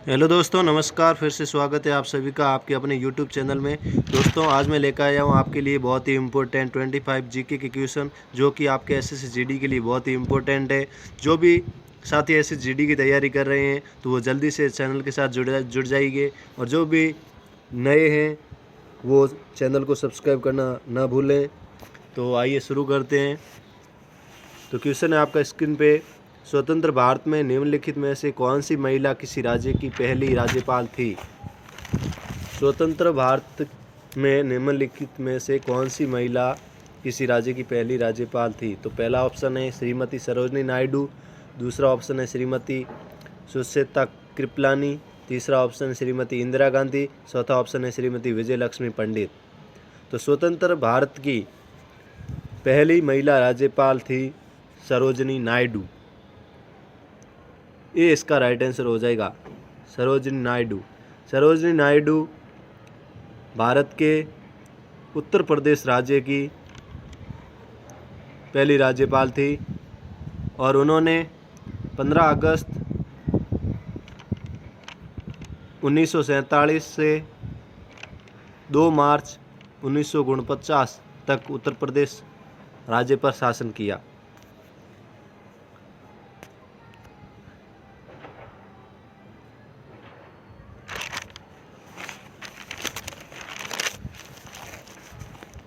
Hello दोस्तों, नमस्कार। फिर से स्वागत है आप सभी का आपके अपने यूट्यूब चैनल में। दोस्तों, आज मैं लेकर आया हूँ आपके लिए बहुत ही इम्पोर्टेंट 25 जीके के क्वेश्चन, जो कि आपके एसएससी जीडी के लिए बहुत ही इम्पोर्टेंट है। जो भी साथी एसएससी जीडी की तैयारी कर रहे हैं तो वो जल्दी से चैनल के साथ जुड़ जाइए, और जो भी नए हैं वो चैनल को सब्सक्राइब करना ना भूलें। तो आइए शुरू करते हैं। तो क्वेश्चन है आपका स्क्रीन पे। स्वतंत्र भारत में निम्नलिखित में से कौन सी महिला किसी राज्य की पहली राज्यपाल थी? स्वतंत्र भारत में निम्नलिखित में से कौन सी महिला किसी राज्य की पहली राज्यपाल थी? तो पहला ऑप्शन है श्रीमती सरोजनी नायडू, दूसरा ऑप्शन है श्रीमती सुचेता कृपलानी, तीसरा ऑप्शन है श्रीमती इंदिरा गांधी, चौथा ऑप्शन है श्रीमती विजय लक्ष्मी पंडित। तो स्वतंत्र भारत की पहली महिला राज्यपाल थी सरोजनी नायडू। ये इसका राइट आंसर हो जाएगा, सरोजनी नायडू। सरोजनी नायडू भारत के उत्तर प्रदेश राज्य की पहली राज्यपाल थी, और उन्होंने 15 अगस्त 1947 से 2 मार्च 1949 तक उत्तर प्रदेश राज्य पर शासन किया।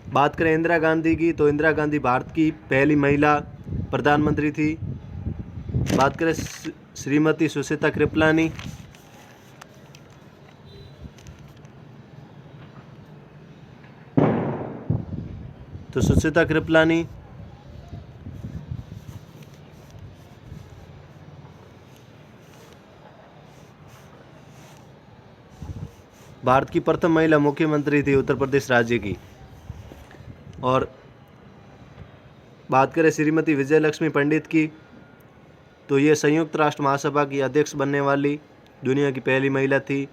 बात करें इंदिरा गांधी की, तो इंदिरा गांधी भारत की पहली महिला प्रधानमंत्री थी। बात करें श्रीमती सुचेता कृपलानी, तो सुचेता कृपलानी भारत की प्रथम महिला मुख्यमंत्री थी उत्तर प्रदेश राज्य की। और बात करें श्रीमती विजय लक्ष्मी पंडित की, तो ये संयुक्त राष्ट्र महासभा की अध्यक्ष बनने वाली दुनिया की पहली महिला थी,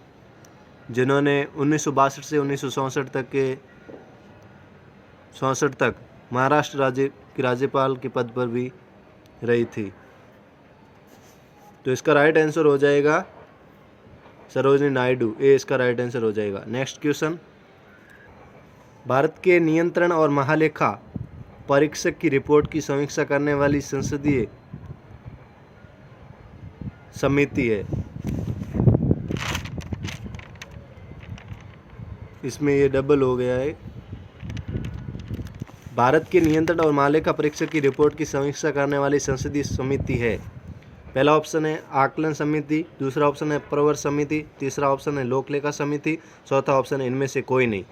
जिन्होंने 1962 से 1964 तक महाराष्ट्र राज्य की राज्यपाल के पद पर भी रही थी। तो इसका राइट आंसर हो जाएगा सरोजनी नायडू। ये इसका राइट आंसर हो जाएगा। नेक्स्ट क्वेश्चन, भारत के नियंत्रण और महालेखा परीक्षक की रिपोर्ट की समीक्षा करने वाली संसदीय समिति है। इसमें ये डबल हो गया है। भारत के नियंत्रण और महालेखा परीक्षक की रिपोर्ट की समीक्षा करने वाली संसदीय समिति है। पहला ऑप्शन है आकलन समिति, दूसरा ऑप्शन है प्रवर समिति, तीसरा ऑप्शन है लोकलेखा समिति, चौथा ऑप्शन है इनमें से कोई नहीं।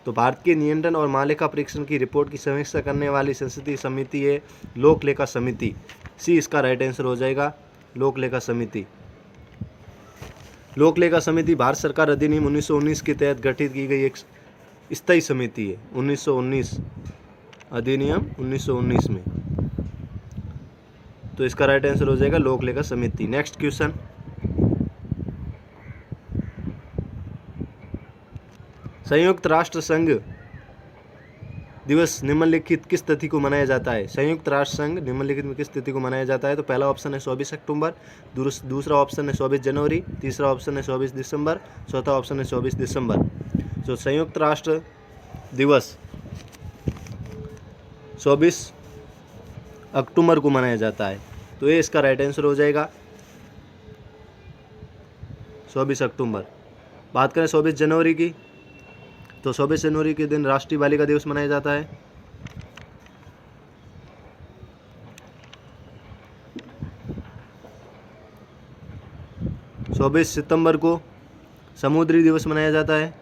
तो भारत के नियंत्रण और महालेखा परीक्षण की रिपोर्ट की समीक्षा करने वाली संसदीय समिति है लोकलेखा समिति। सी इसका राइट आंसर हो जाएगा, लोकलेखा समिति। लोकलेखा समिति भारत सरकार अधिनियम 1919 के तहत गठित की गई एक स्थायी समिति है। 1919 अधिनियम 1919 में। तो इसका राइट आंसर हो जाएगा लोकलेखा समिति। नेक्स्ट क्वेश्चन, संयुक्त राष्ट्र संघ दिवस निम्नलिखित किस तिथि को मनाया जाता है? संयुक्त राष्ट्र संघ निम्नलिखित में किस तिथि को मनाया जाता है? तो पहला ऑप्शन है 24 अक्टूबर, दूसरा ऑप्शन है 24 जनवरी, तीसरा ऑप्शन है 24 दिसंबर, चौथा ऑप्शन है 24 दिसंबर। तो संयुक्त राष्ट्र दिवस 24 अक्टूबर को मनाया जाता है। तो ये इसका राइट आंसर हो जाएगा, 24 अक्टूबर। बात करें 24 जनवरी की, तो 24 जनवरी के दिन राष्ट्रीय बालिका दिवस मनाया जाता है। तो 24 सितंबर को समुद्री दिवस मनाया जाता है।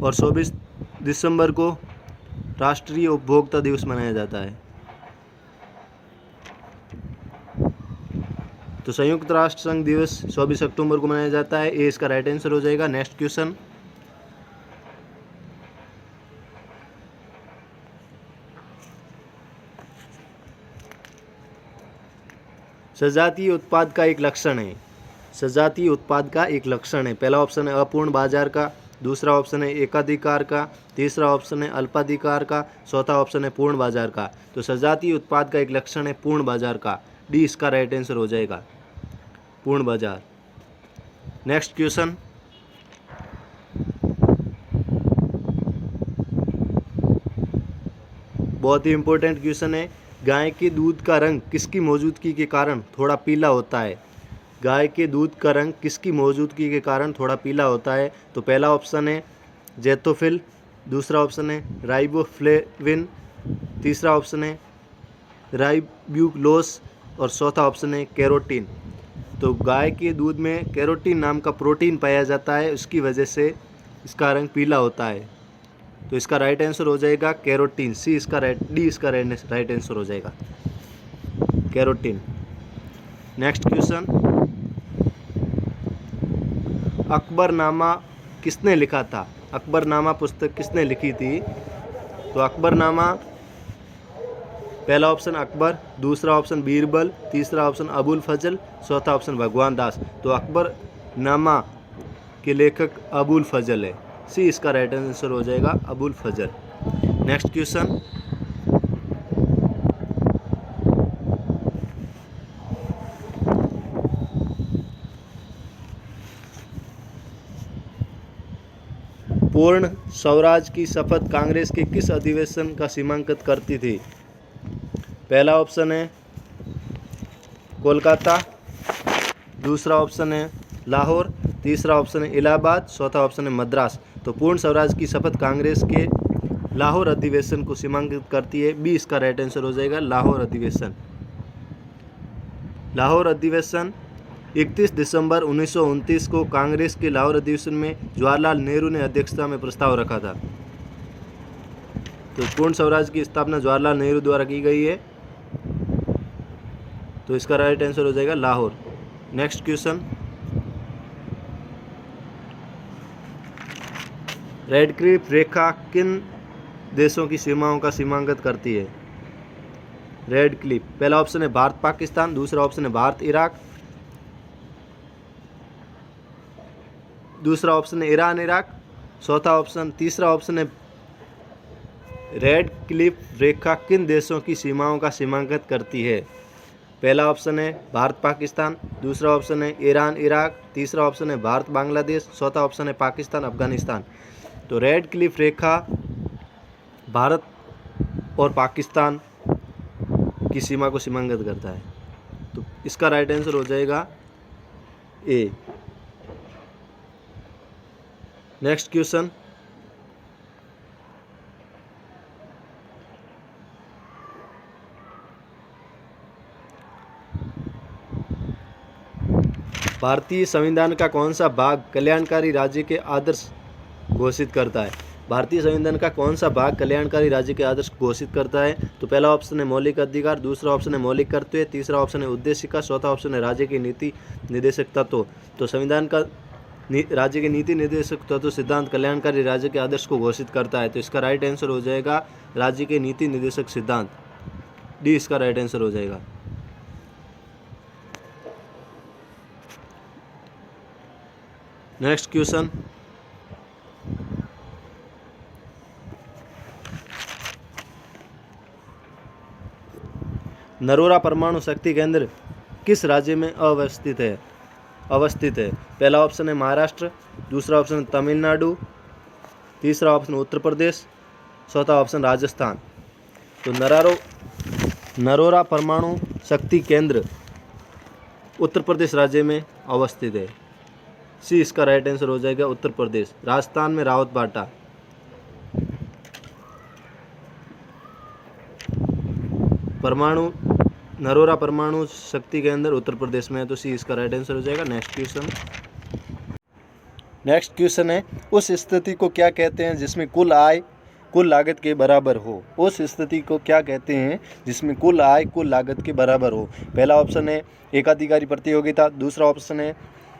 और 24 दिसंबर को राष्ट्रीय उपभोक्ता दिवस मनाया जाता है। तो संयुक्त राष्ट्र संघ दिवस 24 अक्टूबर को मनाया जाता है। ये इसका राइट आंसर हो जाएगा। नेक्स्ट क्वेश्चन, सजातीय उत्पाद का एक लक्षण है। सजातीय उत्पाद का एक लक्षण है। पहला ऑप्शन है अपूर्ण बाजार का, दूसरा ऑप्शन है एकाधिकार का, तीसरा ऑप्शन है अल्पाधिकार का, चौथा ऑप्शन है पूर्ण बाजार का। तो सजातीय उत्पाद का एक लक्षण है पूर्ण बाजार का। डी इसका राइट आंसर हो जाएगा, पूर्ण बाजार। नेक्स्ट क्वेश्चन, बहुत ही इंपॉर्टेंट क्वेश्चन है। गाय के दूध का रंग किसकी मौजूदगी के कारण थोड़ा पीला होता है? गाय के दूध का रंग किसकी मौजूदगी के कारण थोड़ा पीला होता है? तो पहला ऑप्शन है जेथोफिल, दूसरा ऑप्शन है राइबोफ्लेविन, तीसरा ऑप्शन है राइब्यूलोस और चौथा ऑप्शन है कैरोटीन। तो गाय के दूध में कैरोटीन नाम का प्रोटीन पाया जाता है, उसकी वजह से इसका रंग पीला होता है। तो इसका राइट आंसर हो जाएगा कैरोटीन। डी इसका राइट आंसर हो जाएगा, कैरोटीन। नेक्स्ट क्वेश्चन, अकबरनामा किसने लिखा था? अकबरनामा पुस्तक किसने लिखी थी? तो अकबरनामा, पहला ऑप्शन अकबर, दूसरा ऑप्शन बीरबल, तीसरा ऑप्शन अबुल फजल, चौथा ऑप्शन भगवान दास। तो अकबरनामा के लेखक अबुल फजल है। सी इसका राइट आंसर हो जाएगा, अबुल फजल। नेक्स्ट क्वेश्चन, पूर्ण स्वराज की शपथ कांग्रेस के किस अधिवेशन का सीमांकित करती थी? पहला ऑप्शन है कोलकाता, दूसरा ऑप्शन है लाहौर, तीसरा ऑप्शन है इलाहाबाद, चौथा ऑप्शन है मद्रास। तो पूर्ण स्वराज की शपथ कांग्रेस के लाहौर अधिवेशन को सीमांकित करती है। बी इसका राइट आंसर हो जाएगा, लाहौर अधिवेशन। लाहौर अधिवेशन 31 दिसंबर 1929 को कांग्रेस के लाहौर अधिवेशन में जवाहरलाल नेहरू ने अध्यक्षता में प्रस्ताव रखा था। तो पूर्ण स्वराज की स्थापना जवाहरलाल नेहरू द्वारा की गई है। तो इसका राइट आंसर हो जाएगा लाहौर। नेक्स्ट क्वेश्चन, रेडक्लिफ रेखा किन देशों की सीमाओं का सीमांकित करती है? रेडक्लिफ, पहला ऑप्शन है भारत पाकिस्तान, दूसरा ऑप्शन है भारत इराक, दूसरा ऑप्शन है ईरान इराक, चौथा ऑप्शन, तीसरा ऑप्शन है रेडक्लिफ रेखा किन देशों की सीमाओं का सीमांकित करती है? पहला ऑप्शन है भारत पाकिस्तान, दूसरा ऑप्शन है ईरान इराक, तीसरा ऑप्शन है भारत बांग्लादेश, चौथा ऑप्शन है पाकिस्तान अफगानिस्तान। तो रेडक्लिफ रेखा भारत और पाकिस्तान की सीमा को सीमांकित करता है। तो इसका राइट आंसर हो जाएगा ए। नेक्स्ट क्वेश्चन, भारतीय संविधान का कौन सा भाग कल्याणकारी राज्य के आदर्श घोषित करता है? भारतीय संविधान का कौन सा भाग कल्याणकारी राज्य के आदर्श घोषित करता है? तो पहला ऑप्शन है मौलिक अधिकार, दूसरा ऑप्शन है मौलिक कर्तव्य, तीसरा ऑप्शन है उद्देशिका, चौथा ऑप्शन है राज्य की नीति निर्देशक तत्व। तो संविधान का राज्य के नीति निर्देशक तत्व सिद्धांत कल्याणकारी राज्य के आदर्श को घोषित करता है। तो इसका राइट आंसर हो जाएगा राज्य के नीति निर्देशक सिद्धांत। डी इसका राइट आंसर हो जाएगा। नेक्स्ट क्वेश्चन, नरोरा परमाणु शक्ति केंद्र किस राज्य में अवस्थित है? पहला ऑप्शन है महाराष्ट्र, दूसरा ऑप्शन है तमिलनाडु, तीसरा ऑप्शन उत्तर प्रदेश, चौथा ऑप्शन राजस्थान। तो नरोरा परमाणु शक्ति केंद्र उत्तर प्रदेश राज्य में अवस्थित है। सी इसका राइट आंसर हो जाएगा उत्तर प्रदेश, राजस्थान में रावतबाटा। नरोरा परमाणु शक्ति केंद्र उत्तर प्रदेश में है। तो सी इसका राइट आंसर हो जाएगा। नेक्स्ट क्वेश्चन है, उस स्थिति को क्या कहते हैं जिसमें कुल आय कुल लागत के बराबर हो? उस स्थिति को क्या कहते हैं जिसमें कुल आय कुल लागत के बराबर हो? पहला ऑप्शन है एकाधिकारी प्रतियोगिता, दूसरा ऑप्शन है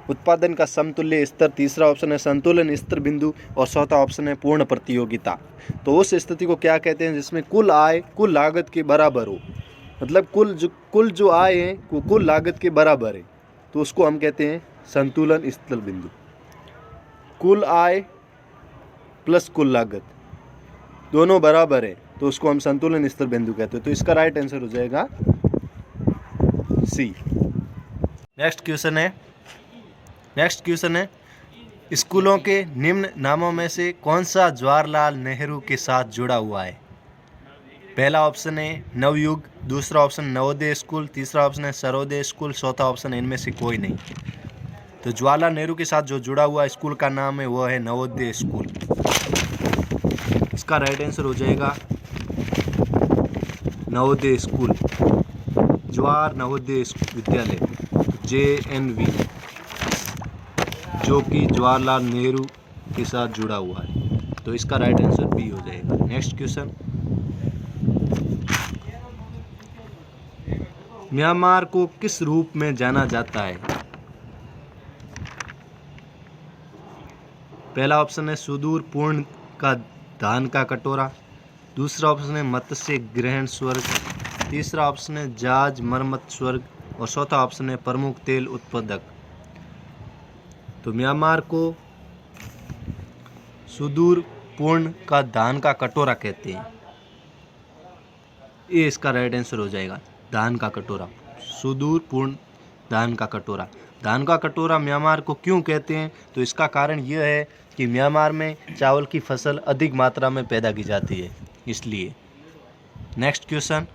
उत्पादन का समतुल्य स्तर, तीसरा ऑप्शन है संतुलन स्तर बिंदु और चौथा ऑप्शन है पूर्ण प्रतियोगिता। तो उस स्थिति को क्या कहते हैं जिसमें कुल आय कुल लागत के बराबर हो? मतलब कुल जो आय है वो कुल लागत के बराबर है, तो उसको हम कहते हैं संतुलन स्तर बिंदु। कुल आय प्लस कुल लागत दोनों बराबर है तो उसको हम संतुलन स्तर बिंदु कहते हैं। तो इसका राइट आंसर हो जाएगा सी। नेक्स्ट क्वेश्चन है स्कूलों के निम्न नामों में से कौन सा जवाहरलाल नेहरू के साथ जुड़ा हुआ है? पहला ऑप्शन है नवयुग, दूसरा ऑप्शन नवोदय स्कूल, तीसरा ऑप्शन है सर्वोदय स्कूल, चौथा ऑप्शन है इनमें से कोई नहीं। तो जवाहरलाल नेहरू के साथ जो जुड़ा हुआ स्कूल का नाम है वो है नवोदय स्कूल। इसका राइट आंसर हो जाएगा नवोदय स्कूल, जवाहर नवोदय विद्यालय JNV, जो कि जवाहरलाल नेहरू के साथ जुड़ा हुआ है। तो इसका राइट आंसर बी हो जाएगा। नेक्स्ट क्वेश्चन, म्यांमार को किस रूप में जाना जाता है? पहला ऑप्शन है सुदूर पूर्ण का धान का कटोरा, दूसरा ऑप्शन है मत्स्य ग्रहण स्वर्ग, तीसरा ऑप्शन है जहाज मरम्मत स्वर्ग और चौथा ऑप्शन है प्रमुख तेल उत्पादक। तो म्यांमार को सुदूर पूर्ण का धान का कटोरा कहते हैं, ये इसका राइट आंसर हो जाएगा। धान का कटोरा, सुदूर पूर्ण धान का कटोरा। धान का कटोरा म्यांमार को क्यों कहते हैं? तो इसका कारण यह है कि म्यांमार में चावल की फसल अधिक मात्रा में पैदा की जाती है, इसलिए। नेक्स्ट क्वेश्चन,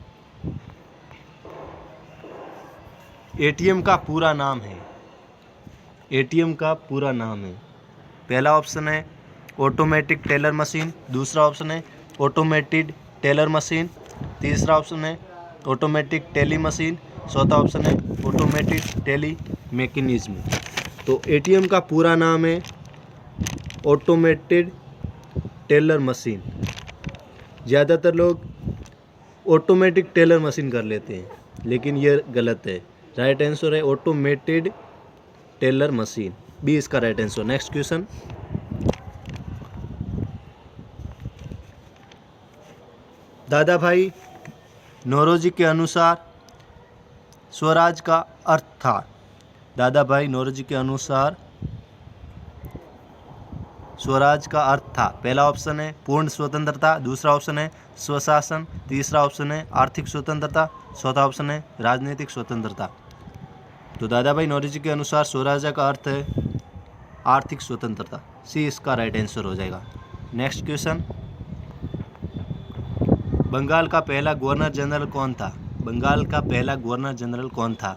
ATM का पूरा नाम है। ATM का पूरा नाम है, पहला ऑप्शन है ऑटोमेटिक टेलर मशीन, दूसरा ऑप्शन है ऑटोमेटेड टेलर मशीन, तीसरा ऑप्शन है ऑटोमेटिक टेली मशीन, चौथा ऑप्शन है ऑटोमेटेड टेली मैकेनिज्म। तो ATM का पूरा नाम है ऑटोमेटेड टेलर मशीन। ज़्यादातर लोग ऑटोमेटिक टेलर मशीन कर लेते हैं, लेकिन यह गलत है। राइट आंसर है ऑटोमेटेड टेलर मशीन, बी इसका राइट आंसर। नेक्स्ट क्वेश्चन, दादा भाई नौरोजी के अनुसार स्वराज का अर्थ था। दादा भाई नौरोजी के अनुसार स्वराज का अर्थ था, पहला ऑप्शन है पूर्ण स्वतंत्रता, दूसरा ऑप्शन है स्वशासन, तीसरा ऑप्शन है आर्थिक स्वतंत्रता, चौथा ऑप्शन है राजनीतिक स्वतंत्रता। तो दादा भाई नौरोजी के अनुसार स्वराज का अर्थ है आर्थिक स्वतंत्रता, सी इसका राइट आंसर हो जाएगा। नेक्स्ट क्वेश्चन, बंगाल का पहला गवर्नर जनरल कौन था? बंगाल का पहला गवर्नर जनरल कौन था?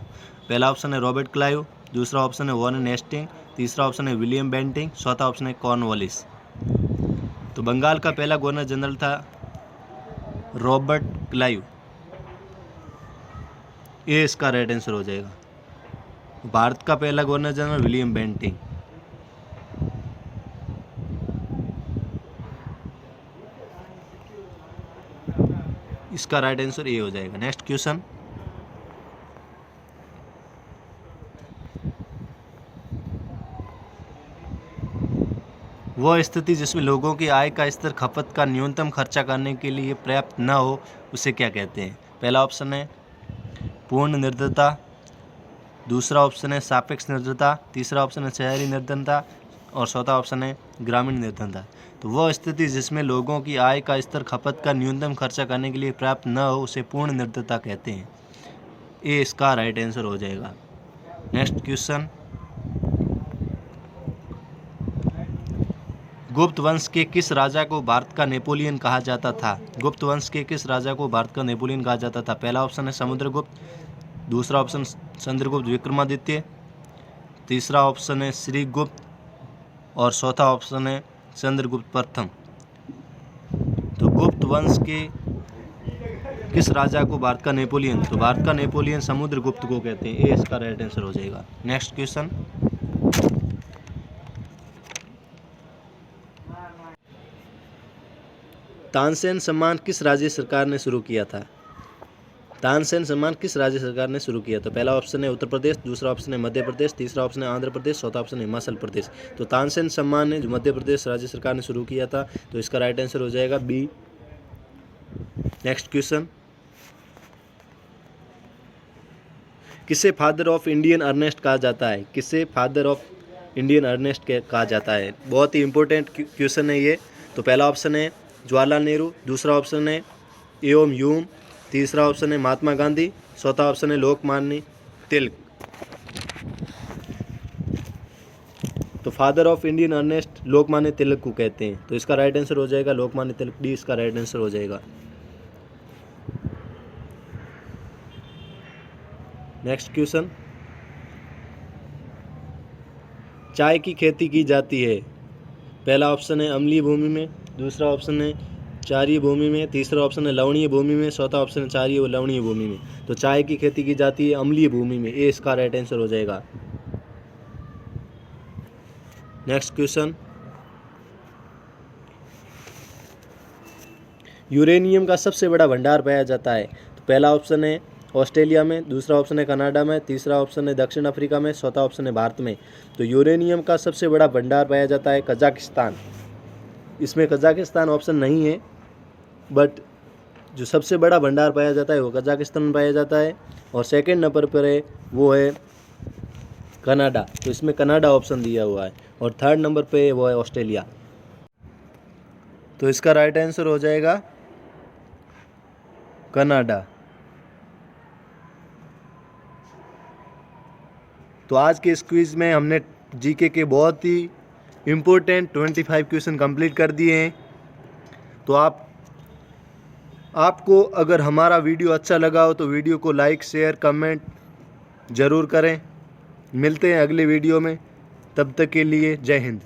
पहला ऑप्शन है रॉबर्ट क्लाइव, दूसरा ऑप्शन है वॉरेन हेस्टिंग, तीसरा ऑप्शन है विलियम बेंटिंग, चौथा ऑप्शन है कॉर्नवालिस। तो बंगाल का पहला गवर्नर जनरल था रॉबर्ट क्लाइव, ये इसका राइट आंसर हो जाएगा। भारत का पहला गवर्नर जनरल विलियम बेंटिंग। इसका राइट आंसर ये हो जाएगा। नेक्स्ट क्वेश्चन, वह स्थिति जिसमें लोगों की आय का स्तर खपत का न्यूनतम खर्चा करने के लिए पर्याप्त न हो उसे क्या कहते हैं? पहला ऑप्शन है पूर्ण निर्धनता, दूसरा ऑप्शन है सापेक्ष निर्धनता, तीसरा ऑप्शन है शहरी निर्धनता और चौथा ऑप्शन है ग्रामीण निर्धनता। तो वह स्थिति जिसमें लोगों की आय का स्तर खपत का न्यूनतम खर्चा करने के लिए पर्याप्त न हो उसे पूर्ण निर्धनता कहते हैं, ये इसका राइट आंसर हो जाएगा। नेक्स्ट क्वेश्चन, गुप्त वंश के किस राजा को भारत का नेपोलियन कहा जाता था? गुप्त वंश के किस राजा को भारत का नेपोलियन कहा जाता था? पहला ऑप्शन है समुद्रगुप्त, दूसरा ऑप्शन चंद्रगुप्त विक्रमादित्य, तीसरा ऑप्शन है श्रीगुप्त और चौथा ऑप्शन है चंद्रगुप्त प्रथम। तो गुप्त वंश के किस राजा को भारत का नेपोलियन? तो भारत का नेपोलियन समुद्रगुप्त को कहते हैं, ये इसका राइट आंसर हो जाएगा। नेक्स्ट क्वेश्चन, तानसेन सम्मान किस राज्य सरकार ने शुरू किया था? तानसेन सम्मान किस राज्य सरकार ने शुरू किया? तो पहला ऑप्शन है उत्तर प्रदेश, दूसरा ऑप्शन है मध्य प्रदेश, तीसरा ऑप्शन है आंध्र प्रदेश, चौथा ऑप्शन है हिमाचल प्रदेश। तो तानसेन सम्मान ने जो मध्य प्रदेश राज्य सरकार ने शुरू किया था, तो इसका राइट आंसर हो जाएगा बी। नेक्स्ट क्वेश्चन, किसे फादर ऑफ इंडियन अर्नेस्ट कहा जाता है? किसे फादर ऑफ इंडियन अर्नेस्ट कहा जाता है? बहुत ही इंपॉर्टेंट क्वेश्चन है ये। तो पहला ऑप्शन है जवाहरलाल नेहरू, दूसरा ऑप्शन है एओम ह्यूम, तीसरा ऑप्शन है महात्मा गांधी, चौथा ऑप्शन है लोकमान्य तिलक। तो father of Indian unrest Lokmanya Tilak को कहते हैं। तो इसका राइट आंसर हो जाएगा लोकमान्य तिलक, डी इसका राइट आंसर हो जाएगा। नेक्स्ट क्वेश्चन, चाय की खेती की जाती है। पहला ऑप्शन है अम्लीय भूमि में, दूसरा ऑप्शन है क्षारीय भूमि में, तीसरा ऑप्शन है लवणीय भूमि में, चौथा ऑप्शन है क्षारीय और लवणीय भूमि में। तो चाय की खेती की जाती है अम्लीय भूमि में, ए इसका राइट आंसर हो जाएगा। नेक्स्ट क्वेश्चन, यूरेनियम का सबसे बड़ा भंडार पाया जाता है। तो पहला ऑप्शन है ऑस्ट्रेलिया में, दूसरा ऑप्शन है कनाडा में, तीसरा ऑप्शन है दक्षिण अफ्रीका में, चौथा ऑप्शन है भारत में। तो यूरेनियम का सबसे बड़ा भंडार पाया जाता है कजाकिस्तान। इसमें कजाकिस्तान ऑप्शन नहीं है, बट जो सबसे बड़ा भंडार पाया जाता है वो कजाकिस्तान में पाया जाता है। और सेकंड नंबर पर है वो है कनाडा, तो इसमें कनाडा ऑप्शन दिया हुआ है। और थर्ड नंबर पे वो है ऑस्ट्रेलिया। तो इसका राइट आंसर हो जाएगा कनाडा। तो आज के इस क्विज में हमने जीके के बहुत ही इम्पोर्टेंट 25 क्वेश्चन कंप्लीट कर दिए हैं। तो आपको अगर हमारा वीडियो अच्छा लगा हो तो वीडियो को लाइक शेयर कमेंट ज़रूर करें। मिलते हैं अगले वीडियो में, तब तक के लिए जय हिंद।